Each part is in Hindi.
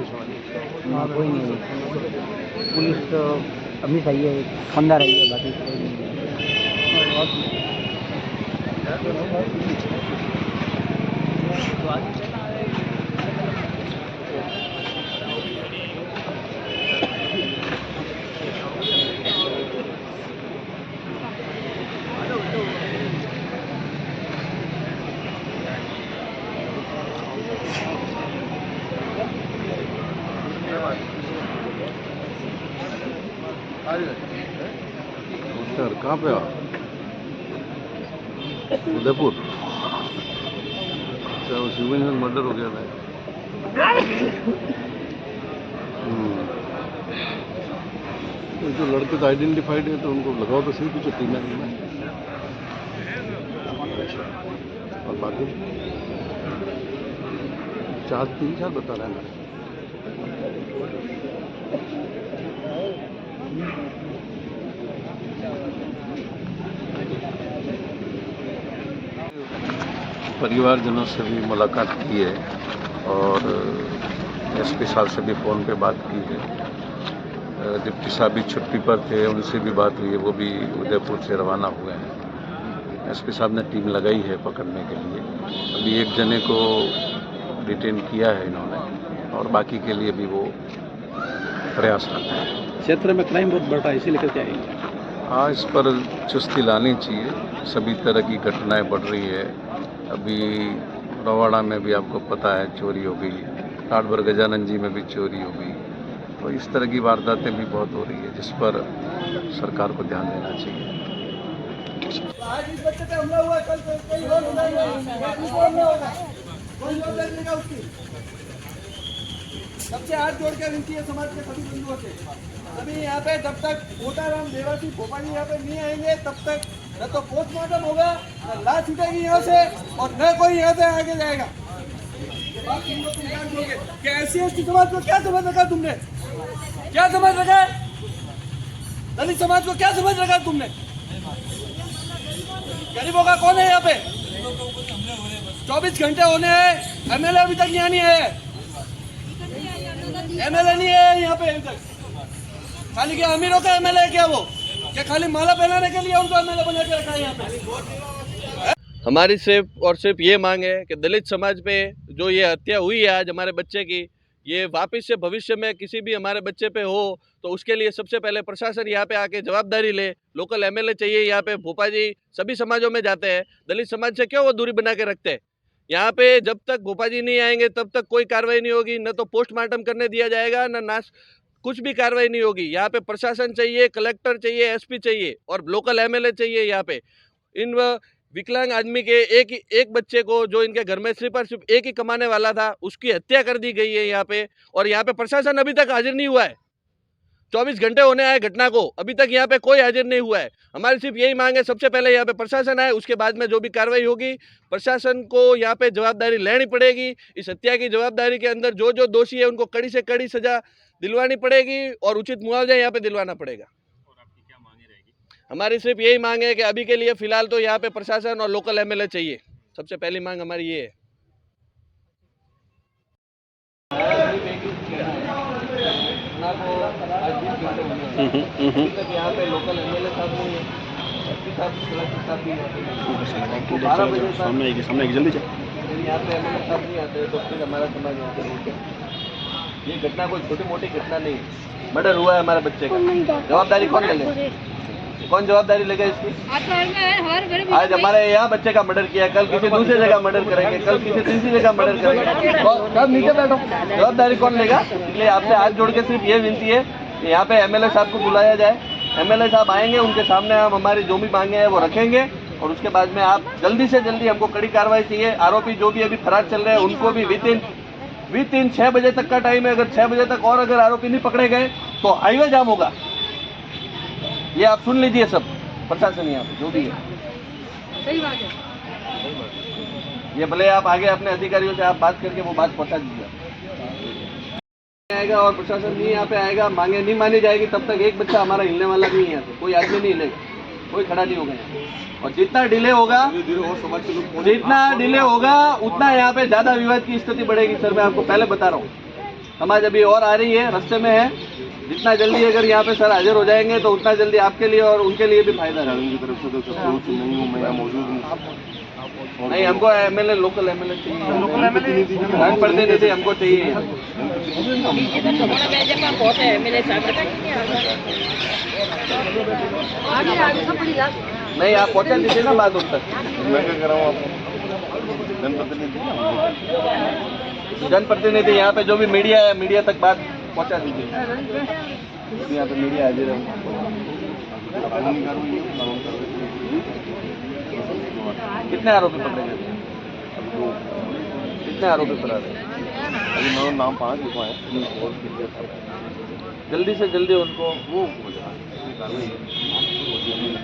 ऑफिस वाले? वहाँ कोई नहीं है। पुलिस तो अभी सही है, खंदा रही है, बाकी कोई नहीं है। सर कहाँ पे आप? उदयपुर। अच्छा, वो शिवगंज में मर्डर हो गया था। तो जो लड़के तो आइडेंटिफाइड है, तो उनको लगाओ तो सही कुछ टीम में। और बाकी 3-4 बता रहे हैं। परिवारजनों से भी मुलाकात की है और एसपी साहब से भी फ़ोन पे बात की है। डिप्टी साहब भी छुट्टी पर थे, उनसे भी बात हुई है, वो भी उदयपुर से रवाना हुए हैं। एसपी साहब ने टीम लगाई है पकड़ने के लिए। अभी एक जने को डिटेन किया है इन्होंने और बाकी के लिए भी वो प्रयास करते हैं। क्षेत्र में क्राइम बहुत बढ़ रहा है, इसी लेकर के आएंगे। हाँ, इस पर चुस्ती लानी चाहिए। सभी तरह की घटनाएं बढ़ रही है। अभी रवाड़ा में भी आपको पता है चोरी हो गई, टाटभर गजानन जी में भी चोरी हो गई। तो इस तरह की वारदातें भी बहुत हो रही है, जिस पर सरकार को ध्यान देना चाहिए। आज इस बच्चे पे हमला हुआ, कल कोई और हमला होगा, कोई जवाबदारी लेगा उसकी। सबसे हाथ जोड़ के विनती है समाज के सभी बंधुओं से, अभी यहाँ पे जब तक मोटाराम देवासी भोपाल यहाँ पे नहीं आएंगे तब तक न तो पोस्टमार्टम होगा, न लाश छूटेगी यहाँ से और न कोई यहाँ से आगे जाएगा। क्या SC/ST समाज को क्या समझ रखा तुमने? क्या समझ रखा है? दलित समाज को क्या समझ रखा तुमने? गरीबों का कौन है यहाँ पे? 24 घंटे होने हैं, MLA अभी तक यहाँ नहीं है। MLA नहीं है यहाँ पे अभी तक। खाली क्या अमीरों का MLA है क्या वो? क्या खाली माला पहनाने के लिए उनको MLA बना के रखा है यहाँ पे? हमारी सिर्फ ये मांग है कि दलित समाज पे जो ये हत्या हुई है आज हमारे बच्चे की, ये वापस से भविष्य में किसी भी हमारे बच्चे पे हो तो उसके लिए सबसे पहले प्रशासन यहाँ पे आके जवाबदारी ले। लोकल MLA चाहिए यहाँ पे। भोपा जी सभी समाजों में जाते हैं, दलित समाज से क्यों वो दूरी बना के रखते हैं? यहाँ पे जब तक भोपा जी नहीं आएंगे तब तक कोई कार्रवाई नहीं होगी, न तो पोस्टमार्टम करने दिया जाएगा, न कुछ भी कार्रवाई नहीं होगी। यहाँ पे प्रशासन चाहिए, कलेक्टर चाहिए, SP चाहिए और लोकल MLA चाहिए। यहाँ पे इन विकलांग आदमी के एक बच्चे को, जो इनके घर में सिर्फ एक ही कमाने वाला था, उसकी हत्या कर दी गई है यहाँ पे। और यहाँ पे प्रशासन अभी तक हाजिर नहीं हुआ है। 24 घंटे होने आए घटना को, अभी तक यहाँ पे कोई हाजिर नहीं हुआ है। हमारी सिर्फ यही मांग है, सबसे पहले यहाँ पे प्रशासन आए, उसके बाद में जो भी कार्रवाई होगी प्रशासन को यहाँ पे जवाबदारी लेनी पड़ेगी। इस हत्या की जवाबदारी के अंदर जो जो दोषी है उनको कड़ी से कड़ी सजा दिलवानी पड़ेगी और उचित मुआवजा यहाँ पे दिलवाना पड़ेगा। हमारी सिर्फ यही मांग है कि अभी के लिए फिलहाल तो यहाँ पे प्रशासन और लोकल MLA चाहिए। सबसे पहली मांग हमारी ये है। यहाँ पे लोकल MLA साहब नहीं है, SP साहब भी सामने जल्दी यहाँ पे MLA साहब नहीं आते तो फिर हमारा समाज यहाँ पे ये घटना कोई छोटी मोटी घटना नहीं है। मर्डर हुआ है हमारे बच्चे का, जवाबदारी कौन लेगा? कौन जवाबदारी लेगा इसकी? आज हमारे यहाँ बच्चे का मर्डर किया, कल किसी दूसरी जगह मर्डर करेंगे, कल किसी तीसरी जगह मर्डर करेंगे, सब नीचे बैठो, जवाबदारी कौन लेगा? इसलिए आपसे हाथ जोड़ के सिर्फ ये विनती है कि यहाँ पे MLA साहब को बुलाया जाए। MLA साहब आएंगे, उनके सामने हम हमारी जो भी मांगे हैं वो रखेंगे और उसके बाद में आप जल्दी से जल्दी, हमको कड़ी कार्रवाई चाहिए। आरोपी जो भी अभी फरार चल रहे हैं उनको भी विद इन 6 बजे तक का टाइम है। अगर 6 बजे तक और अगर आरोपी नहीं पकड़े गए तो हाईवे जाम होगा। ये आप सुन लीजिए सब, प्रशासन यहाँ पे जो भी है। सही बात है। ये भले आप आगे अपने अधिकारियों से आप बात करके वो बात पहुँचा दीजिए आएगा और प्रशासन नहीं यहाँ पे आएगा, मांगे नहीं मानी जाएगी, तब तक एक बच्चा हमारा हिलने वाला नहीं है। यहाँ से कोई आदमी नहीं हिलेगा, कोई खड़ा नहीं होगा। और जितना डिले होगा उतना यहाँ पे ज्यादा विवाद की स्थिति बढ़ेगी। सर मैं आपको पहले बता रहा हूँ, समाज अभी और आ रही है, रास्ते में है। जितना जल्दी अगर यहाँ पे सर हाजिर हो जाएंगे तो उतना जल्दी आपके लिए और उनके लिए भी फायदा है। की तरफ से तो सब कुछ नहीं हूँ, मैं यहाँ मौजूद हूँ। नहीं, हमको एमएलए, लोकल एमएलए चाहिए, लोकल एमएलए जनप्रतिनिधि हमको चाहिए। नहीं, आप पहुँचा दीजिए ना बात उस तक। मैं क्या कर रहा हूँ आपको जनप्रतिनिधि जनप्रतिनिधि यहाँ पे जो भी मीडिया है, मीडिया तक बात पहुँचा दीजिए। यहाँ पे मीडिया हाजिर है। कितने आरोपी पकड़े गए? कितने आरोपी पकड़ा गए? अभी मेरा नाम 5 लिखवाए। जल्दी से जल्दी उनको वो कार्रवाई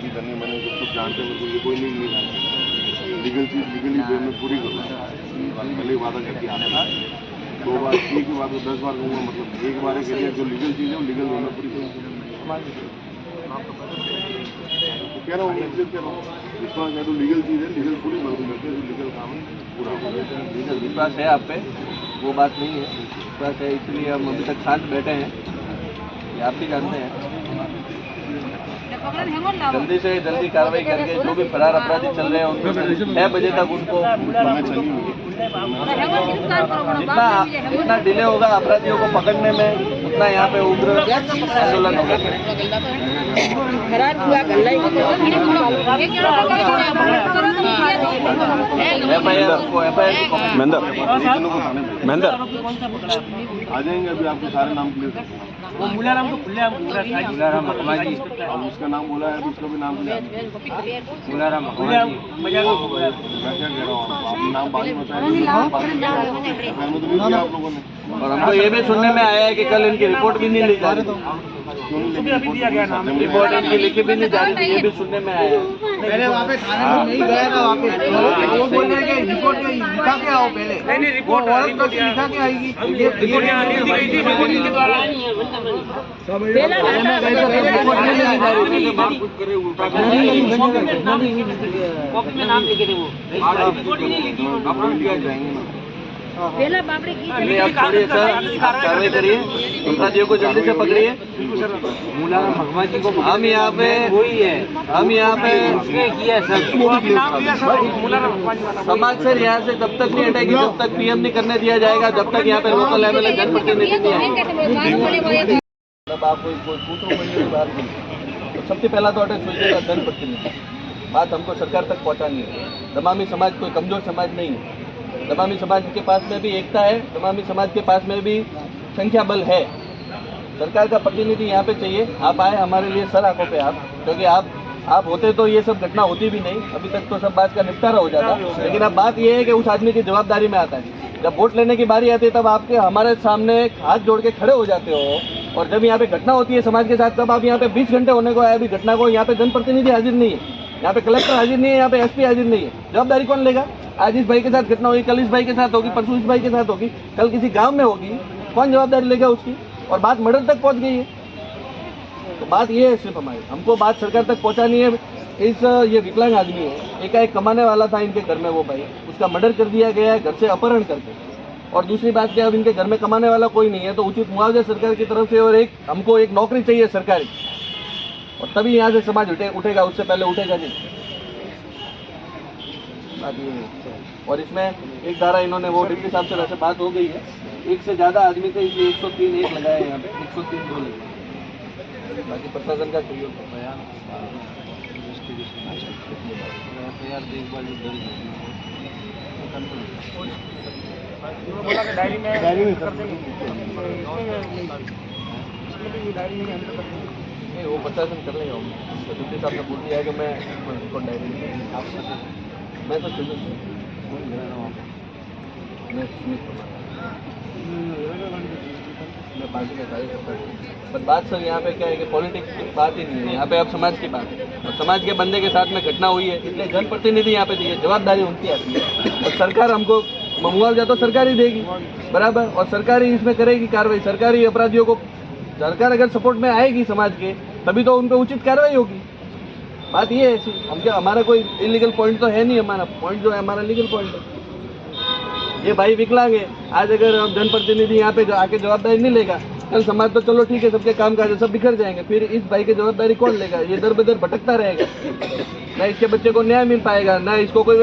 करनी, मैंने जब तक जानते हैं मुझे कोई नहीं मिला। लीगल चीज़ लीगली वे में पूरी करूँगा। पहले ही वादा करके आना था, 2 बार एक ही बात को 10 बार कहूँगा, मतलब एक बार के लिए जो लीगल चीज़ है वो लीगल वे में पूरी करूँगा। कह रहा हूँ विश्वास है तो लीगल चीज़ है, लीगल पूरी करूँगा, लीगल काम पूरा होगा। विश्वास है आप पे, वो बात नहीं है। विश्वास है, इसलिए हम अभी तक शांत बैठे हैं। ये आप भी जानते हैं। जल्दी से जल्दी कार्रवाई करके जो भी फरार अपराधी चल रहे हैं उनको 6 बजे तक उनको जितना डिले होगा अपराधियों को पकड़ने में उतना यहाँ पे उग्र आंदोलन होगा। महेंद्र आ जाएंगे, अभी आपके सारे नाम क्लियर कर दूंगा। वो मुलाराम को खुले मुलाराम जी, अब उसका नाम बोला है तो उसका भी नाम क्लियर। मुलाराम मैं क्या कह रहा हूँ, आप नाम बाद में बताएंगे। तो नहीं किया आप लोगों ने। और हमको ये भी सुनने में आया है कि कल इनकी रिपोर्ट भी नहीं ली जा रही थी। रिपोर्ट इनकी लिखी भी नहीं जा रही थी, ये भी सुनने में आया है। पहले वहाँ पे थाने में नहीं गया था, वहाँ पे वो बोल रहे हैं कि रिपोर्ट लिखा के आओ पहले। नहीं, रिपोर्ट लिखा के आएगी। रिपोर्ट यहाँ लिख दी गई थी, रिपोर्ट के द्वारा नहीं है। कॉपी में नाम लिखे थे वो। नहीं, आप छोड़िए सर, कार्रवाई करिए, अपराधियों को जल्दी से पकड़िए। मुलाराम भगवान जी को हम यहाँ पे वही है, हम यहाँ पे किया सर। समाज से यहाँ से तब तक नहीं हटेगी जब तक पीएम नहीं करने दिया जाएगा, जब तक यहाँ पे लोकल एमएलए जनप्रतिनिधि नहीं आएंगे। अब आप कोई पूछो कोई बात नहीं, तो सबसे पहला तो अटैक सोचिएगा जनप्रतिनिधि। बात हमको सरकार तक पहुँचानी है। दमामी समाज कोई कमजोर समाज नहीं है। दमामी समाज के पास में भी एकता है, दमामी समाज के पास में भी संख्या बल है। सरकार का प्रतिनिधि यहाँ पे चाहिए। आप आए हमारे लिए सर आंखों पे आप, क्योंकि आप होते तो ये सब घटना होती भी नहीं, अभी तक तो सब बात का निपटारा हो जाता। लेकिन अब बात ये है कि उस आदमी की जवाबदारी में आता है। जब वोट लेने की बारी आती है तब आपके हमारे सामने हाथ जोड़ के खड़े हो जाते हो, और जब यहाँ पे घटना होती है समाज के साथ तब आप यहाँ पे 20 घंटे होने को आए अभी घटना को, यहाँ पे जनप्रतिनिधि हाजिर नहीं है, यहाँ पे कलेक्टर हाजिर नहीं है, यहाँ पे एसपी हाजिर नहीं है। जवाबदारी कौन लेगा? आज इस भाई के साथ घटना होगी, कल इस भाई के साथ होगी, परसों इस भाई के साथ होगी, कल किसी गांव में होगी, कौन जवाबदारी लेगा उसकी? और बात मर्डर तक पहुंच गई है। तो बात ये है, सिर्फ हमको बात सरकार तक पहुंचानी है। ये विकलांग आदमी है, एकाएक कमाने वाला था इनके घर में वो भाई, उसका मर्डर कर दिया गया है घर से अपहरण करके। और दूसरी बात क्या, अब इनके घर में कमाने वाला कोई नहीं है तो उचित मुआवजा सरकार की तरफ से, और हमको एक नौकरी चाहिए सरकारी, और तभी यहाँ से समाज उठेगा, उससे पहले उठेगा नहीं। बात ये है। और इसमें एक धारा इन्होंने वो डिप्टी साहब से वैसे बात हो गई है, एक से ज़्यादा आदमी थे इसलिए 103 एक लगाया है यहाँ पे, 103 2 लगाए। बाकी प्रशासन का सहयोग बयान डायरी में नहीं, वो प्रशासन कर लेगा। तो डिप्टी साहब ने बोल दिया है कि मैं इसको डायरी मैं तो सुमित मैं पार्टी का कार्यकर्ता हूँ। पर बात सर यहाँ पे क्या है कि पॉलिटिक्स की बात ही नहीं है, यहाँ पे अब समाज की बात है, और समाज के बंदे के साथ में घटना हुई है, इसलिए जनप्रतिनिधि यहाँ पे चाहिए, जवाबदारी उनकी आती है। और सरकार हमको मुआवजा तो सरकार ही देगी बराबर, और सरकार ही इसमें करेगी कार्रवाई। सरकारी अपराधियों को सरकार अगर सपोर्ट में आएगी समाज के, तभी तो उन पर उचित कार्रवाई होगी। बात ये है, हम क्या, हमारा कोई इलीगल पॉइंट तो है नहीं, हमारा पॉइंट जो है हमारा लीगल पॉइंट है। ये भाई विकलांग है, आज अगर हम जनप्रतिनिधि यहाँ पे जो आके जवाबदारी नहीं लेगा, कल समाज तो चलो ठीक है सबके काम काज सब बिखर जाएंगे, फिर इस भाई की जवाबदारी कौन लेगा? ये दर बदर भटकता रहेगा, ना इसके बच्चे को न्याय मिल पाएगा, ना इसको कोई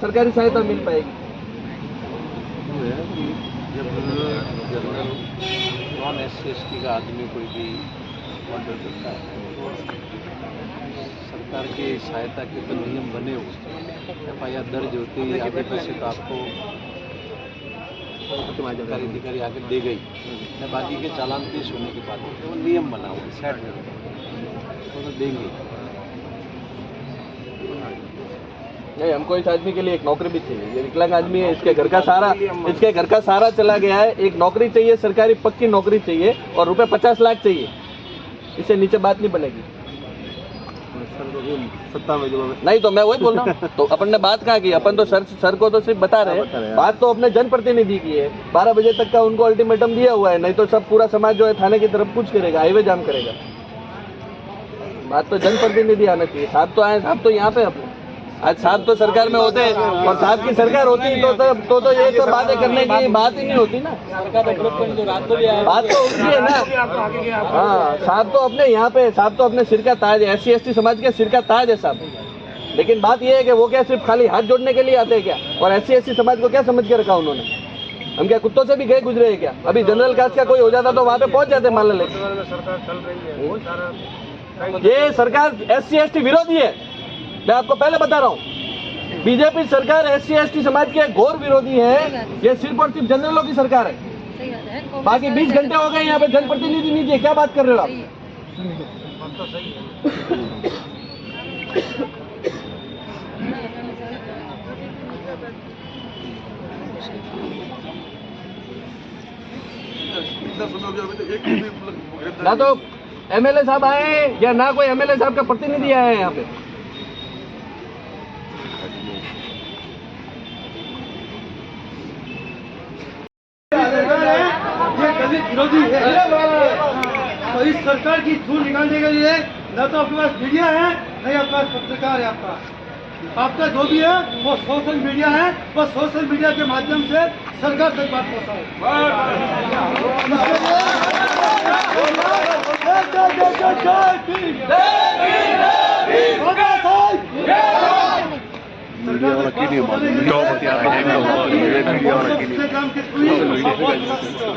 सरकारी सहायता मिल पाएगी। जब जनरल नॉन SC/ST का आदमी कोई भी ऑर्डर करता है तो सरकार की सहायता के तो नियम बने हुए, FIR दर्ज होती है, आधे पैसे तो आपको सरकारी अधिकारी आके दे गई, बाकी के चालान पेश होने की बात होती है, वो नियम बना हुआ सेट तो देंगे। नहीं, हमको इस आदमी के लिए एक नौकरी भी चाहिए। ये विकलांग आदमी है, इसके घर का सारा चला गया है, एक नौकरी चाहिए, सरकारी पक्की नौकरी चाहिए और रुपए 50 लाख चाहिए, इससे नीचे बात नहीं बनेगी। सत्ता में जो नहीं तो मैं वही बोल रहा हूँ, तो अपन ने बात कहाँ की? अपन तो सर को तो सिर्फ बता रहे हैं, बात तो अपने जनप्रतिनिधि की है। 12 बजे तक का उनको अल्टीमेटम दिया हुआ है, नहीं तो सब पूरा समाज जो है थाने की तरफ कुछ करेगा, हाईवे जाम करेगा। बात तो जनप्रतिनिधि आना चाहिए। साहब तो आए, साहब तो यहाँ पे अपने, आज साहब तो सरकार में होते और साहब की सरकार होती तो ये सब बातें करने की बात ही नहीं होती ना। बात तो उनकी है ना। हाँ, साहब तो अपने यहाँ पे, साहब तो अपने सिर का ताज है, SC/ST समाज के सिर का ताज है साहब। लेकिन बात ये है कि वो क्या सिर्फ खाली हाथ जोड़ने के लिए आते हैं क्या? और SC/ST समाज को क्या समझ के रखा उन्होंने? हम क्या कुत्तों से भी गए गुजरे हैं क्या? अभी जनरल कास्ट का कोई हो जाता तो वहाँ पे पहुँच जाते मान ले। ये सरकार SC/ST विरोधी है, मैं आपको पहले बता रहा हूँ। बीजेपी सरकार SC/ST समाज के घोर विरोधी है। ये सिर्फ और सिर्फ जनरलों की सरकार है। बाकी 20 घंटे हो गए यहाँ पे जनप्रतिनिधि नहीं दिए, क्या बात कर रहे हो आप? ना तो MLA साहब आए या ना कोई MLA साहब का प्रतिनिधि आया है यहाँ पे। ये दलित विरोधी है, तो इस सरकार की धूल निकालने के लिए न तो आपके पास मीडिया है, न ही आपके पास पत्रकार है। आपका जो भी है वो सोशल मीडिया है, बस सोशल मीडिया के माध्यम से सरकार तक बात पहुँचाओ। मीडिया वाला की नहीं मालूम,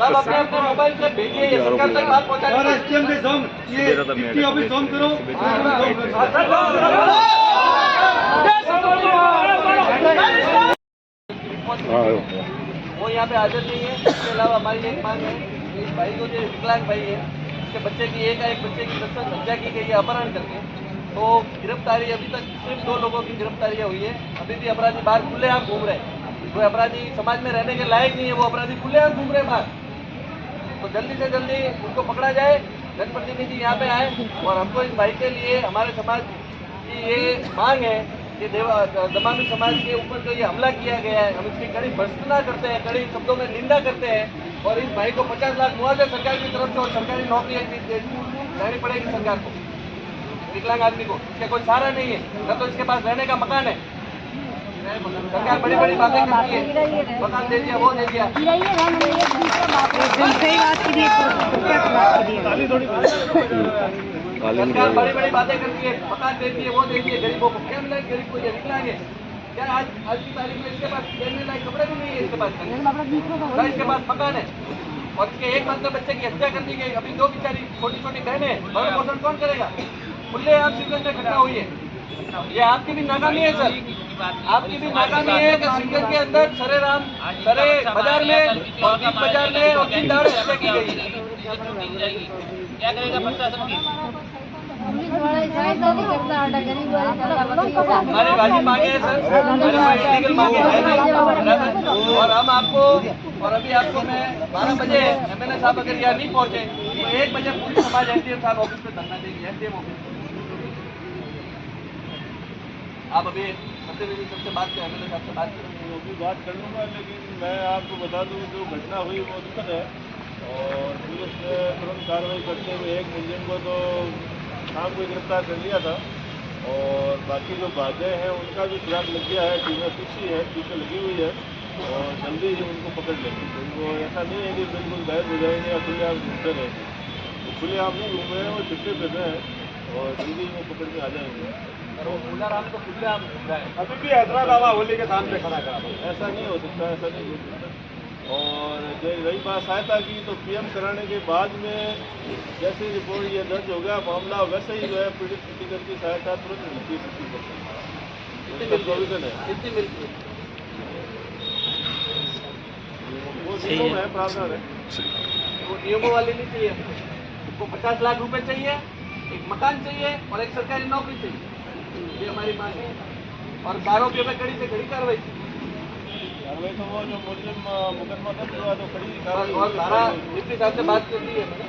आप अपने अपने मोबाइल से भेजिए, ये सरकार तक बात पहुंचाने और SDM के जोन, ये डिप्टी ऑफिस जोन करो। वो यहाँ पे हाजिर नहीं है। इसके अलावा हमारी एक मांग है, इस भाई को जो विकलांग भाई है, उसके बच्चे की एक बच्चे की नस्ल हत्या की गई है अपहरण करके। तो गिरफ्तारी अभी तक सिर्फ 2 लोगों की गिरफ्तारी हुई है। अभी भी अपराधी बाहर खुलेआम घूम रहे हैं। कोई अपराधी समाज में रहने के लायक नहीं है, वो अपराधी खुलेआम घूम रहे बाहर। तो जल्दी से जल्दी उनको पकड़ा जाए, जनप्रतिनिधि यहाँ पे आए। और हमको इस भाई के लिए हमारे समाज की ये मांग है कि दमामी समाज के ऊपर जो ये हमला किया गया है, हम इसकी कड़ी भर्त्सना करते हैं, कड़ी शब्दों में निंदा करते हैं। और इस भाई को 50 लाख मुआवजा सरकार की तरफ से और सरकारी नौकरी देनी पड़ेगी सरकार को। विकलांग आदमी को इसका कोई सहारा नहीं है, न तो इसके पास रहने का मकान है। सरकार बड़ी बड़ी बातें करती है, मकान दे दिया, वो दे दिया। सरकार बड़ी बड़ी बातें करती है, मकान देती है, वो देती है। गरीबों को क्या मिला? गरीब को ये विकलांग है क्या? आज की तारीख में इसके पास पहनने लायक कपड़े भी नहीं है, इसके पास इसके पास मकान है। और इसके एकमात्र बच्चे की हत्या कर दी गई। अभी 2 बेचारी छोटी छोटी बहनें, भरण पोषण कौन करेगा? खुलेआम सिंगल में घटना हुई है। ये आपकी भी नाकामी है सर, आपकी भी नाकामी है कि सिंगल के अंदर सरे बाजार में और दिन बाजार में और दिन दहाड़े हत्या की गई। क्या करेगा प्रशासन की? हमारी बाजी मांगे हैं सर, हमारी लीगल मांगे हैं। और हम आपको, और अभी आपको मैं 12 बजे MLA साहब अगर यहाँ नहीं पहुँचे तो 1 बजे पूरी समाज SDM साहब ऑफिस पे धरना देंगे, SDM ऑफिस। आप अभी प्रतिनिधि सबसे बात करें, MLA साहब से बात करें। वो भी बात कर लूँगा, लेकिन मैं आपको बता दूँ जो घटना हुई वो दुखद है। और पुलिस ने तुरंत कार्रवाई करते हुए एक मुलजिम को तो शाम को गिरफ्तार कर लिया था। और बाकी जो बातें हैं उनका भी सुराग लग गया है, टीमें पीछे लगी हुई है। और जल्दी ही उनको पकड़ लेंगे। तो ऐसा नहीं है कि बिल्कुल गायब हो जाएंगे या खुलेआम घूमते रहेंगे। तो खुलेआम नहीं घूम रहे हैं, वो छिपे फिर रहे हैं और जल्दी ही वो पकड़ में आ जाएंगे। अभी भी हैदराबाद होली के सामने खड़ा करा, ऐसा नहीं हो सकता, ऐसा नहीं हो सकता। और रही बात सहायता की, तो पीएम कराने के बाद में जैसे रिपोर्ट ये दर्ज हो गया मामला, वैसे ही जो है पीड़ित क्रिटिकल की सहायता तुरंत मिलती है। वो नियमों में है, प्रावधान है। वो नियमों वाली नहीं चाहिए हमको 50 लाख रुपए चाहिए, एक मकान चाहिए और एक सरकारी नौकरी चाहिए, ये हमारी मांग है। और आरोपियों पे कड़ी से कड़ी कार्रवाई चाहिए। कार्रवाई तो वो जो मुस्लिम मुकदमा दर्ज हुआ तो कड़ी कार्रवाई। और धारा डिप्टी साहब से बात करती है मैंने,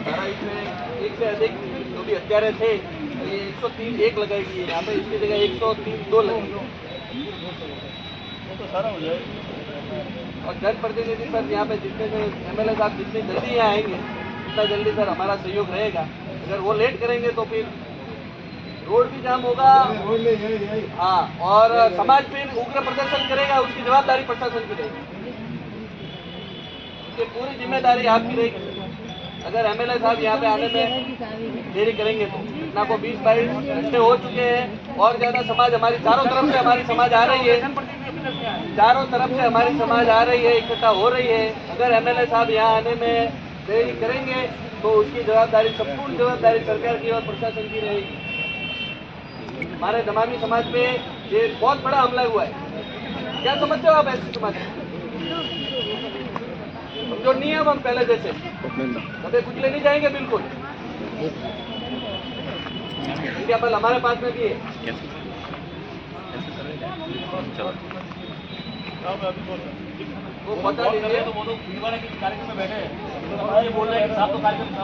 धारा इसमें एक से अधिक जो भी हत्यारे थे ये 103(1) लगाएगी, यहाँ पे इसकी जगह 103(2) लगेगी। वो तो सारा हो जाएगा। और जनप्रतिनिधि सर यहाँ पे जितने MLA साहब जितनी जल्दी यहाँ आएंगे उतना जल्दी सर हमारा सहयोग रहेगा। अगर वो लेट करेंगे तो फिर रोड भी जाम होगा, हाँ, और समाज फिर उग्र प्रदर्शन करेगा, उसकी जवाबदारी प्रशासन की रहेगी, उसकी पूरी जिम्मेदारी आपकी रहेगी। अगर MLA साहब यहाँ पे आने में देरी करेंगे तो घटना को 20-22 घंटे हो चुके हैं, और ज्यादा समाज हमारी चारों तरफ से हमारी समाज आ रही है, चारों तरफ से हमारी समाज आ रही है, इकट्ठा हो रही है। अगर MLA साहब यहाँ आने में देरी करेंगे तो उसकी जवाबदारी, संपूर्ण जवाबदारी सरकार की और प्रशासन की रहेगी। हमारे दमामी समाज पे ये बहुत बड़ा हमला हुआ है, क्या समझते हो आप ऐसे समाज? जो नहीं है हम पहले जैसे कभी कुचले नहीं जाएंगे बिल्कुल। इंडिया पल हमारे पास में भी है। वो बता दीजिए, तो वो लोग कार्यक्रम में बैठे हैं, ये बोल रहे हैं कि साहब तो कार्यक्रम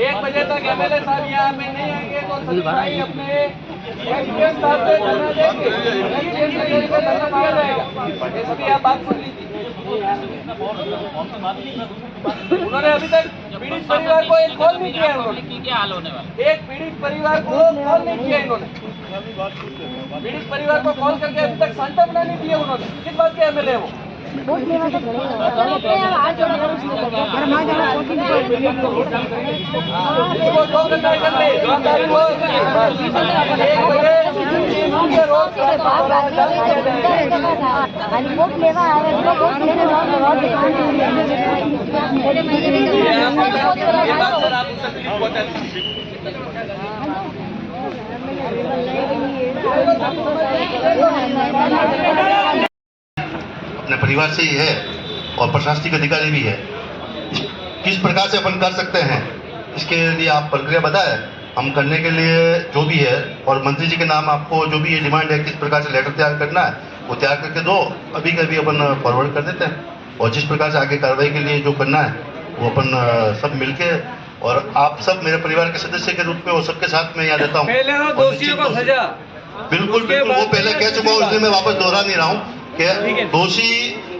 1 बजे तक MLA साहब यहाँ पे नहीं आएंगे तो सभी भाई अपने एक्सपीएम साहब पे धरना देंगे, ये सभी आप बात सुन लीजिए। उन्होंने अभी तक पीड़ित परिवार को एक कॉल नहीं किया, उन्होंने क्या हाल होने वाला? एक पीड़ित परिवार को कॉल नहीं किया, इन्होंने पीड़ित परिवार को कॉल करके अभी तक सांत्वना नहीं दिया उन्होंने। किस बात के MLA वो? इसको 2 घंटा कर ले, जवाबदारी वो 1 बजे रिपोर्ट लेवा अपने परिवार से ही है और प्रशासनिक अधिकारी भी है। किस प्रकार से अपन कर सकते हैं इसके लिए आप प्रक्रिया बताएं, हम करने के लिए जो भी है, और मंत्री जी के नाम आपको जो भी ये डिमांड है किस प्रकार से लेटर तैयार करना है वो तैयार करके दो, अभी कभी अपन फॉरवर्ड कर देते हैं। और जिस प्रकार से आगे कार्रवाई के लिए जो करना है वो अपन सब मिलके, और आप सब मेरे परिवार के सदस्य के रूप में वो सबके साथ में यहाँ रहता हूँ। दोषियों को सजा बिल्कुल बिल्कुल वो पहले कह चुका हूँ, इसलिए मैं वापस दोहरा नहीं रहा हूँ कि दोषी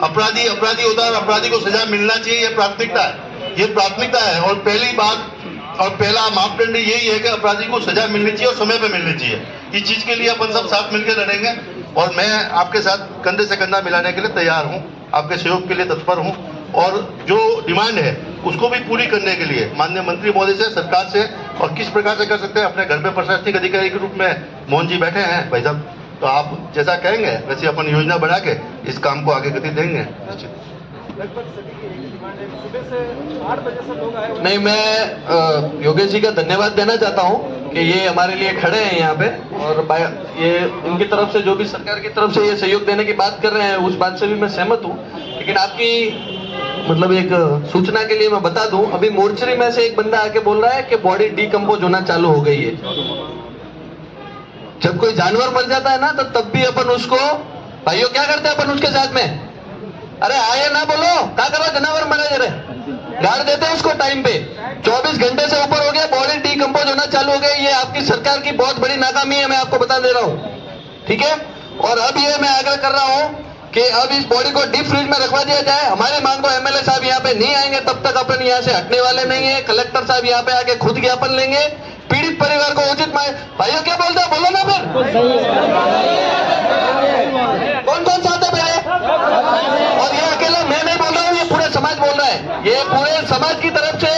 अपराधी होता है, अपराधी को सजा मिलना चाहिए, ये प्राथमिकता है, ये प्राथमिकता है। और पहली बात और पहला मापदंड यही है कि अपराधी को सजा मिलनी चाहिए और समय पे मिलनी चाहिए। इस चीज के लिए अपन सब साथ मिलकर लड़ेंगे और मैं आपके साथ कंधे से कंधा मिलाने के लिए तैयार हूँ, आपके सहयोग के लिए तत्पर हूँ। और जो डिमांड है उसको भी पूरी करने के लिए माननीय मंत्री महोदय से, सरकार से, और किस प्रकार से कर सकते हैं, अपने घर पे प्रशासनिक अधिकारी के रूप में मोहन जी बैठे हैं भाई साहब, तो आप जैसा कहेंगे वैसे अपन योजना बना के इस काम को आगे गति देंगे। नहीं, मैं योगेश जी का धन्यवाद देना चाहता हूँ कि ये हमारे लिए खड़े हैं यहाँ पे, और ये इनकी तरफ से जो भी सरकार की तरफ से ये सहयोग देने की बात कर रहे हैं उस बात से भी मैं सहमत हूँ। लेकिन आपकी मतलब एक सूचना के लिए मैं बता दूं, अभी मोर्चरी में से एक बंदा आके बोल रहा है कि बॉडी डिकम्पोज होना चालू हो गई है। जब कोई जानवर मर जाता है ना तो तब भी अपन उसको, भाइयों क्या करते हैं अपन उसके साथ में, अरे आए ना बोलो क्या करो, जानवर मरे जरे गाड़ देते हैं उसको टाइम पे। 24 घंटे से ऊपर हो गया, बॉडी डिकम्पोज होना चालू हो गई। ये आपकी सरकार की बहुत बड़ी नाकामी है, मैं आपको बता दे रहा हूँ, ठीक है। और अब ये मैं आग्रह कर रहा हूँ कि अब इस बॉडी को डीप फ्रीज में रखवा दिया जाए। हमारी मांग को MLA साहब यहाँ पे नहीं आएंगे तब तक अपन यहाँ से हटने वाले नहीं है। कलेक्टर साहब यहाँ पे आके खुद ज्ञापन लेंगे, पीड़ित परिवार को उचित भाइयों क्या बोलते हैं, बोलो ना फिर कौन कौन चाहते हैं, और ये अकेला मैं नहीं बोल रहा हूँ, ये पूरे समाज बोल रहा है। ये पूरे समाज की तरफ से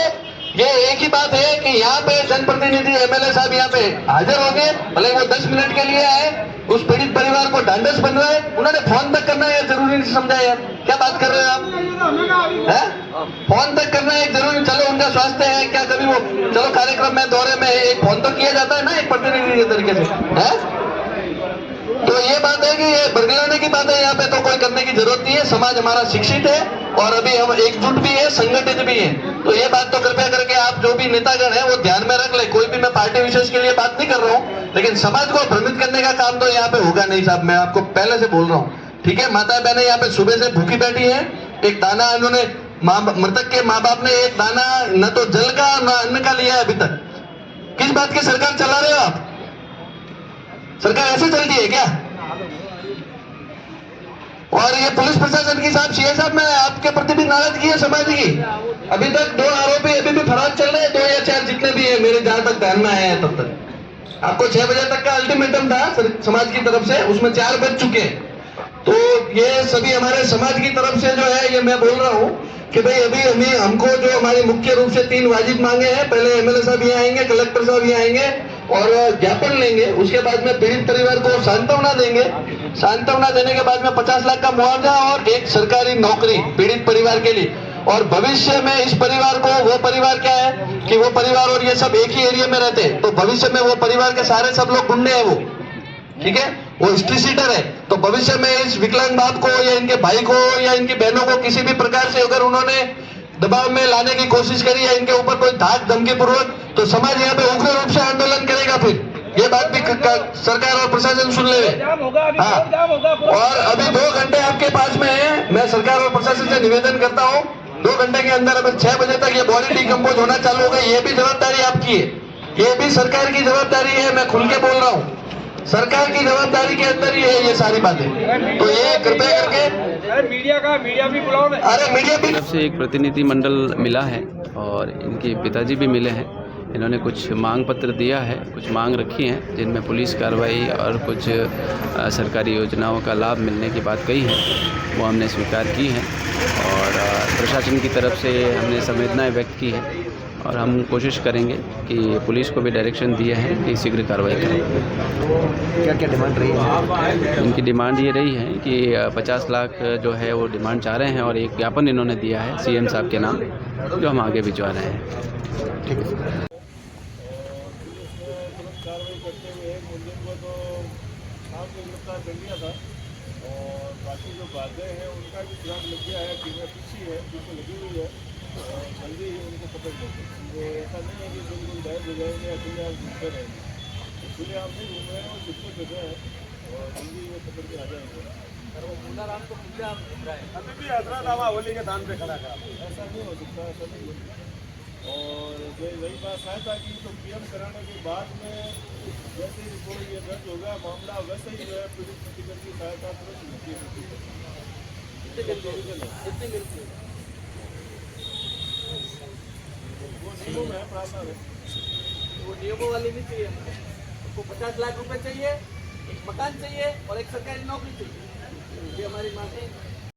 ये एक ही बात है कि यहाँ पे जनप्रतिनिधि एमएलए साहब यहाँ पे हाजिर होंगे, भले वो 10 मिनट के लिए आए, उस पीड़ित परिवार को ढांढस बन रहा है, उन्होंने फोन तक करना है जरूरी नहीं समझा यार, क्या बात कर रहे हो आप हैं? फोन तक करना है जरूरी, चलो उनका स्वास्थ्य है क्या, कभी वो चलो कार्यक्रम में दौरे में एक फोन तो किया जाता है ना एक प्रतिनिधि के तरीके से है। तो ये बात है कि ये बरगलाने की बात है, यहाँ पे तो कोई करने की जरूरत नहीं है। समाज हमारा शिक्षित है और अभी हम एकजुट भी है, संगठित भी है। तो ये बात तो कृपया करके आप जो भी नेतागण है वो ध्यान में रख ले। कोई भी मैं पार्टी विशेष के लिए बात नहीं कर रहा हूँ, लेकिन समाज को भ्रमित करने का काम तो यहाँ पे होगा नहीं साहब, मैं आपको पहले से बोल रहा हूँ। ठीक है, माता बहने यहाँ पे सुबह से भूखी बैठी है, एक दाना उन्होंने मृतक के माँ बाप ने एक दाना न तो जल का न अन्न का लिया है अभी तक। किस बात की सरकार चला रहे हो आप? सरकार ऐसे चलती है क्या? और ये पुलिस प्रशासन की साहब, सीए साहब, मैं आपके प्रति भी नाराजगी है समाज की। अभी तक 2 आरोपी अभी भी फरार चल रहे हैं, 2 या 4 जितने भी है मेरे जहां तक ध्यान में आए हैं तब तक। आपको 6 बजे तक का अल्टीमेटम था समाज की तरफ से, उसमें 4 बज चुके हैं। तो ये सभी हमारे समाज की तरफ से जो है ये मैं बोल रहा हूँ कि भाई अभी हमको जो हमारी मुख्य रूप से 3 वाजिब मांगे हैं, पहले एमएलए साहब यहाँ आएंगे, कलेक्टर साहब यहाँ आएंगे और ज्ञापन लेंगे, उसके बाद में पीड़ित परिवार को सांत्वना देंगे। सांत्वना देने के बाद में 50 लाख का मुआवजा और एक सरकारी नौकरी पीड़ित परिवार के लिए। और भविष्य में इस परिवार को, वो परिवार क्या है कि वो परिवार और ये सब एक ही एरिया में रहते हैं, तो भविष्य में वो परिवार के सारे सब लोग गुंडे हैं वो, ठीक है, वो हिस्ट्री सीटर है। तो भविष्य में इस विकलांग बाप को या इनके भाई को या इनकी बहनों को किसी भी प्रकार से अगर उन्होंने दबाव में लाने की कोशिश करी या इनके ऊपर कोई धाक धमकी पूर्वक, तो समाज यहाँ पे उग्र रूप से आंदोलन करेगा। फिर ये बात भी सरकार और प्रशासन सुन ले। हाँ, और अभी 2 घंटे आपके पास में है, मैं सरकार और प्रशासन से निवेदन करता हूँ 2 घंटे के अंदर, अगर 6 बजे तक ये बॉडी डिकम्पोज होना चालू हो गई, ये भी जवाबदारी आपकी है, ये भी सरकार की जवाबदारी है। मैं खुल के बोल रहा हूँ, सरकार की जवाबदारी के अंदर ही है ये सारी बातें। तो ये कृपया करके मीडिया भी बुलाओ। अरे मीडिया भी तरफ से एक प्रतिनिधि मंडल मिला है और इनके पिताजी भी मिले हैं। इन्होंने कुछ मांग पत्र दिया है, कुछ मांग रखी हैं, जिनमें पुलिस कार्रवाई और कुछ सरकारी योजनाओं का लाभ मिलने की बात कही है, वो हमने स्वीकार की है। और प्रशासन की तरफ से हमने संवेदनाएं व्यक्त की है और हम कोशिश करेंगे कि पुलिस को भी डायरेक्शन दिए हैं कि शीघ्र कार्रवाई करें। क्या क्या डिमांड रही है? इनकी डिमांड ये रही है कि 50 लाख जो है वो डिमांड चाह रहे हैं और एक ज्ञापन इन्होंने दिया है सीएम साहब के नाम, जो हम आगे भिजवा रहे हैं। ठीक है। कार्रवाई करते हुए एक मुलजिम को तो शाम को गिरफ्तार कर लिया था और बाकी जो बातें हैं उनका भी ध्यान लग गया है, टीमें पीछे लगी हुई है और जल्दी ही उनको पकड़ लेंगे। तो ऐसा नहीं है कि बिल्कुल गायब हो जाएंगे या खुले आप घूमते रहेंगे, खुले आप नहीं घूम रहे हैं और कितने जगह है और जल्दी वो पकड़ के आ जाएंगे। और वो मुन्ना राम को खुले आप घूम रहा है, अभी भी हजरतनामा होली के दान पे खड़ा करा, ऐसा नहीं हो सकता, ऐसा नहीं हो सकता। और वही बात सहायता की तो पीएम कराने के बाद में जैसे ही रिपोर्ट ये दर्ज होगा मामला, वैसे ही जो है पीड़ित प्रतिकर की सहायता तुरंत मिलती है। वो नियमों में है, प्रावधान है, वो नियमों वाली नहीं चाहिए हमें। हमको 50 लाख रुपए चाहिए, एक मकान चाहिए और एक सरकारी नौकरी चाहिए, ये हमारी मांग है।